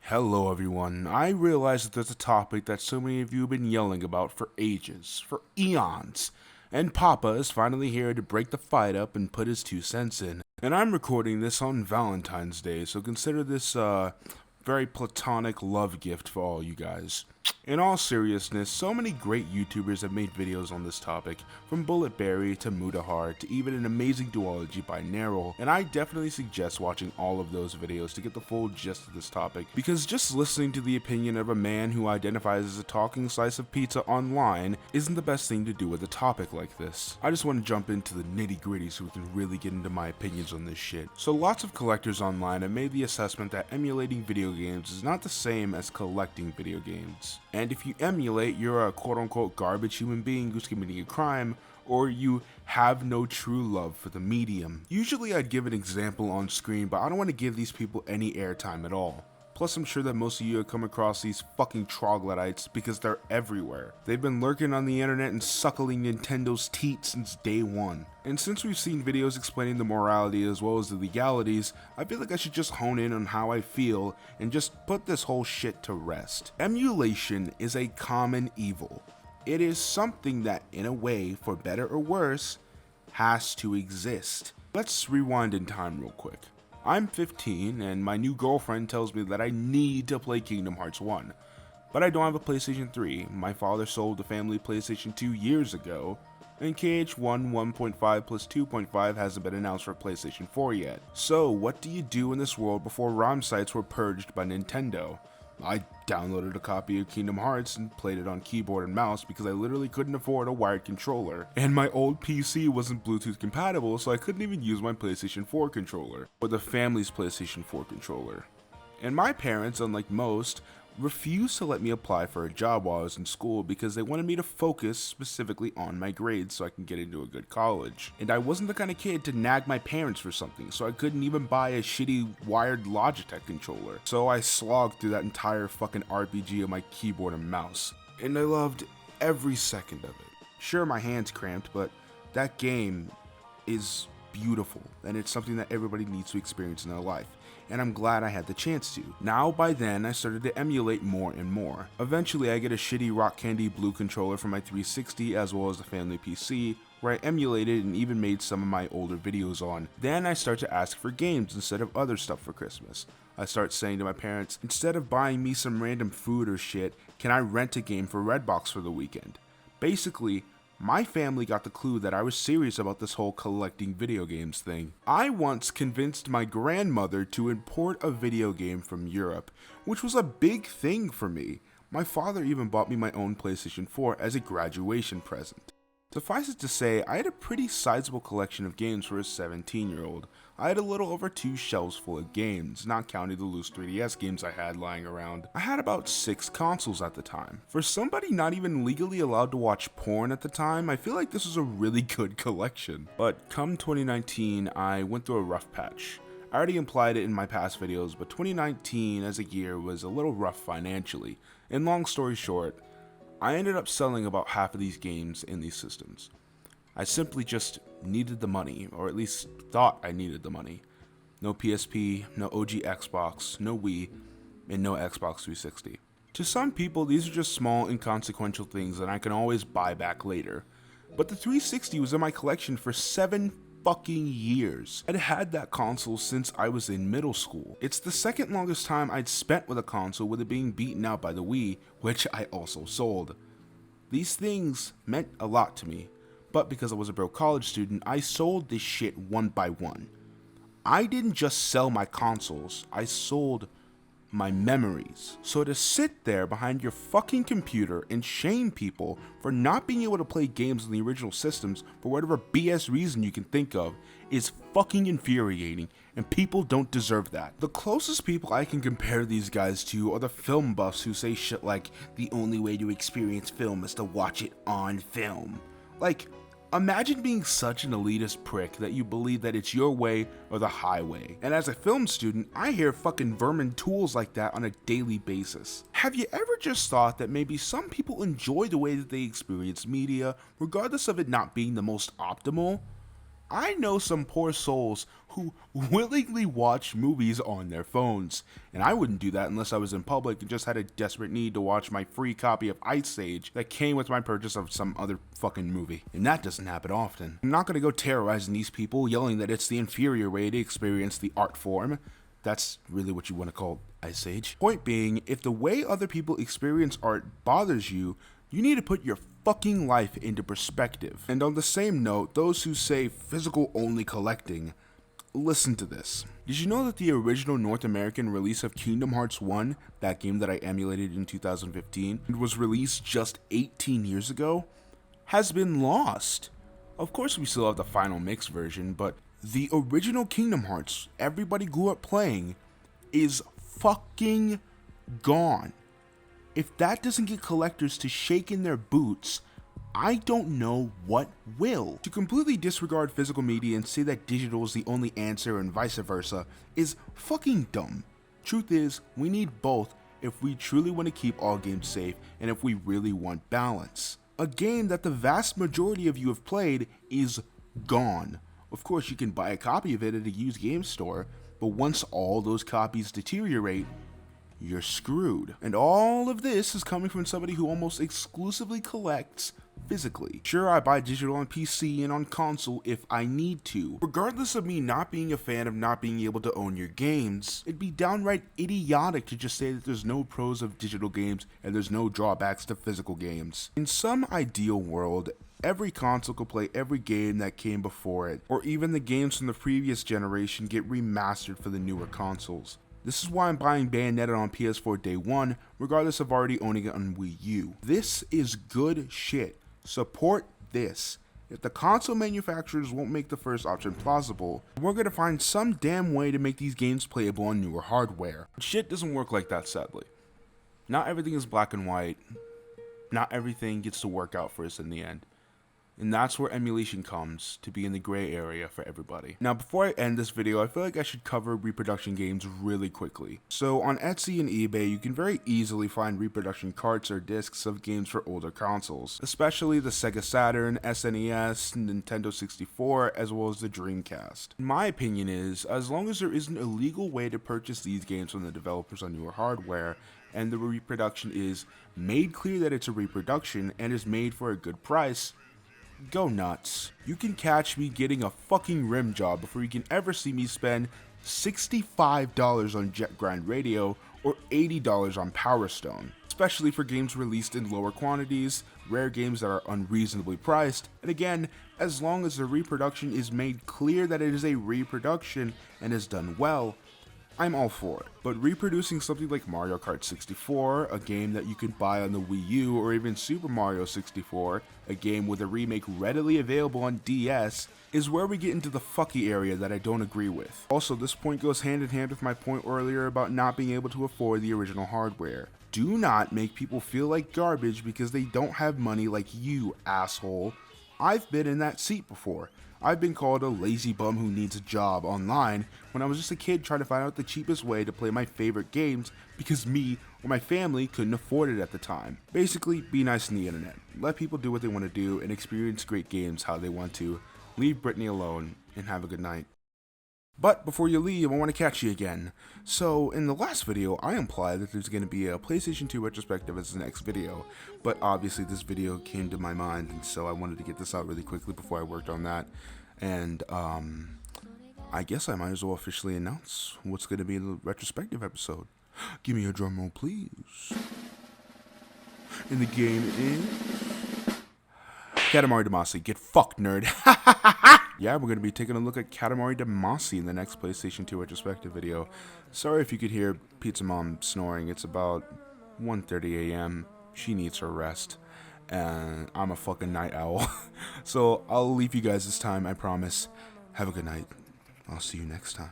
Hello everyone, I realize that there's a topic that so many of you have been yelling about for ages, for eons, and Papa is finally here to break the fight up and put his 2 cents in. And I'm recording this on Valentine's Day, so consider this very platonic love gift for all you guys. In all seriousness, so many great YouTubers have made videos on this topic, from Bulletberry to Mudahar to even an amazing duology by Neril, and I definitely suggest watching all of those videos to get the full gist of this topic, because just listening to the opinion of a man who identifies as a talking slice of pizza online isn't the best thing to do with a topic like this. I just want to jump into the nitty gritty so we can really get into my opinions on this shit. So lots of collectors online have made the assessment that emulating video games is not the same as collecting video games. And if you emulate, you're a quote-unquote garbage human being who's committing a crime, or you have no true love for the medium. Usually I'd give an example on screen, but I don't want to give these people any airtime at all. Plus, I'm sure that most of you have come across these fucking troglodytes because they're everywhere. They've been lurking on the internet and suckling Nintendo's teat since day one. And since we've seen videos explaining the morality as well as the legalities, I feel like I should just hone in on how I feel and just put this whole shit to rest. Emulation is a common evil. It is something that, in a way, for better or worse, has to exist. Let's rewind in time real quick. I'm 15 and my new girlfriend tells me that I need to play Kingdom Hearts 1. But I don't have a PlayStation 3. My father sold the family PlayStation 2 years ago, and KH1 1.5 plus 2.5 hasn't been announced for PlayStation 4 yet. So what do you do in this world before ROM sites were purged by Nintendo? I downloaded a copy of Kingdom Hearts and played it on keyboard and mouse because I literally couldn't afford a wired controller. And my old PC wasn't Bluetooth compatible, so I couldn't even use my PlayStation 4 controller, or the family's PlayStation 4 controller. And my parents, unlike most, refused to let me apply for a job while I was in school because they wanted me to focus specifically on my grades so I can get into a good college. And I wasn't the kind of kid to nag my parents for something, so I couldn't even buy a shitty wired Logitech controller. So I slogged through that entire fucking RPG on my keyboard and mouse. And I loved every second of it. Sure, my hands cramped, but that game is beautiful, and it's something that everybody needs to experience in their life, and I'm glad I had the chance to. Now, by then, I started to emulate more and more. Eventually, I get a shitty Rock Candy Blue controller for my 360 as well as the family PC, where I emulated and even made some of my older videos on. Then I start to ask for games instead of other stuff for Christmas. I start saying to my parents, instead of buying me some random food or shit, can I rent a game for Redbox for the weekend? Basically, my family got the clue that I was serious about this whole collecting video games thing. I once convinced my grandmother to import a video game from Europe, which was a big thing for me. My father even bought me my own PlayStation 4 as a graduation present. Suffice it to say, I had a pretty sizable collection of games for a 17-year-old. I had a little over 2 shelves full of games, not counting the loose 3DS games I had lying around. I had about 6 consoles at the time. For somebody not even legally allowed to watch porn at the time, I feel like this was a really good collection. But come 2019, I went through a rough patch. I already implied it in my past videos, but 2019 as a year was a little rough financially. And long story short, I ended up selling about half of these games in these systems. I simply just needed the money, or at least thought I needed the money. No PSP, no OG Xbox, no Wii, and no Xbox 360. To some people, these are just small, inconsequential things that I can always buy back later. But the 360 was in my collection for 7 fucking years. I'd had that console since I was in middle school. It's the second longest time I'd spent with a console, with it being beaten out by the Wii, which I also sold. These things meant a lot to me, but because I was a broke college student, I sold this shit one by one. I didn't just sell my consoles, I sold my memories. So to sit there behind your fucking computer and shame people for not being able to play games on the original systems for whatever BS reason you can think of is fucking infuriating, and people don't deserve that. The closest people I can compare these guys to are the film buffs who say shit like, the only way to experience film is to watch it on film. Like, imagine being such an elitist prick that you believe that it's your way or the highway. And as a film student, I hear fucking vermin tools like that on a daily basis. Have you ever just thought that maybe some people enjoy the way that they experience media, regardless of it not being the most optimal? I know some poor souls who willingly watch movies on their phones, and I wouldn't do that unless I was in public and just had a desperate need to watch my free copy of Ice Age that came with my purchase of some other fucking movie. And that doesn't happen often. I'm not gonna go terrorizing these people, yelling that it's the inferior way to experience the art form. That's really what you want to call Ice Age. Point being, if the way other people experience art bothers you, you need to put your fucking life into perspective. And on the same note, those who say physical only collecting, listen to this. Did you know that the original North American release of Kingdom Hearts 1, that game that I emulated in 2015, and was released just 18 years ago, has been lost? Of course we still have the final mix version, but the original Kingdom Hearts everybody grew up playing is fucking gone. If that doesn't get collectors to shake in their boots, I don't know what will. To completely disregard physical media and say that digital is the only answer and vice versa is fucking dumb. Truth is, we need both if we truly want to keep all games safe and if we really want balance. A game that the vast majority of you have played is gone. Of course, you can buy a copy of it at a used game store, but once all those copies deteriorate, you're screwed. And all of this is coming from somebody who almost exclusively collects physically. Sure, I buy digital on PC and on console if I need to. Regardless of me not being a fan of not being able to own your games, it'd be downright idiotic to just say that there's no pros of digital games and there's no drawbacks to physical games. In some ideal world, every console could play every game that came before it, or even the games from the previous generation get remastered for the newer consoles. This is why I'm buying Bayonetta on PS4 day one, regardless of already owning it on Wii U. This is good shit. Support this. If the console manufacturers won't make the first option plausible, we're gonna find some damn way to make these games playable on newer hardware. But shit doesn't work like that, sadly. Not everything is black and white. Not everything gets to work out for us in the end. And that's where emulation comes to be in the gray area for everybody. Now, before I end this video, I feel like I should cover reproduction games really quickly. So on Etsy and eBay, you can very easily find reproduction carts or discs of games for older consoles, especially the Sega Saturn, SNES, Nintendo 64, as well as the Dreamcast. My opinion is, as long as there isn't a legal way to purchase these games from the developers on newer hardware, and the reproduction is made clear that it's a reproduction and is made for a good price, go nuts. You can catch me getting a fucking rim job before you can ever see me spend $65 on Jet Grind Radio or $80 on Power Stone, especially for games released in lower quantities, rare games that are unreasonably priced, and again, as long as the reproduction is made clear that it is a reproduction and is done well, I'm all for it. But reproducing something like Mario Kart 64, a game that you can buy on the Wii U, or even Super Mario 64, a game with a remake readily available on DS, is where we get into the fucky area that I don't agree with. Also, this point goes hand in hand with my point earlier about not being able to afford the original hardware. Do not make people feel like garbage because they don't have money like you, asshole. I've been in that seat before. I've been called a lazy bum who needs a job online when I was just a kid trying to find out the cheapest way to play my favorite games because me or my family couldn't afford it at the time. Basically, be nice on the internet. Let people do what they want to do and experience great games how they want to. Leave Brittany alone and have a good night. But before you leave, I want to catch you again. So, in the last video, I implied that there's going to be a PlayStation 2 retrospective as the next video, but obviously this video came to my mind, and so I wanted to get this out really quickly before I worked on that. And, I guess I might as well officially announce what's going to be in the retrospective episode. Give me a drum roll, please. And the game is Katamari Damacy. Get fucked, nerd. Yeah, we're going to be taking a look at Katamari Damacy in the next PlayStation 2 retrospective video. Sorry if you could hear Pizza Mom snoring. It's about 1:30 a.m. She needs her rest. And I'm a fucking night owl. So I'll leave you guys this time, I promise. Have a good night. I'll see you next time.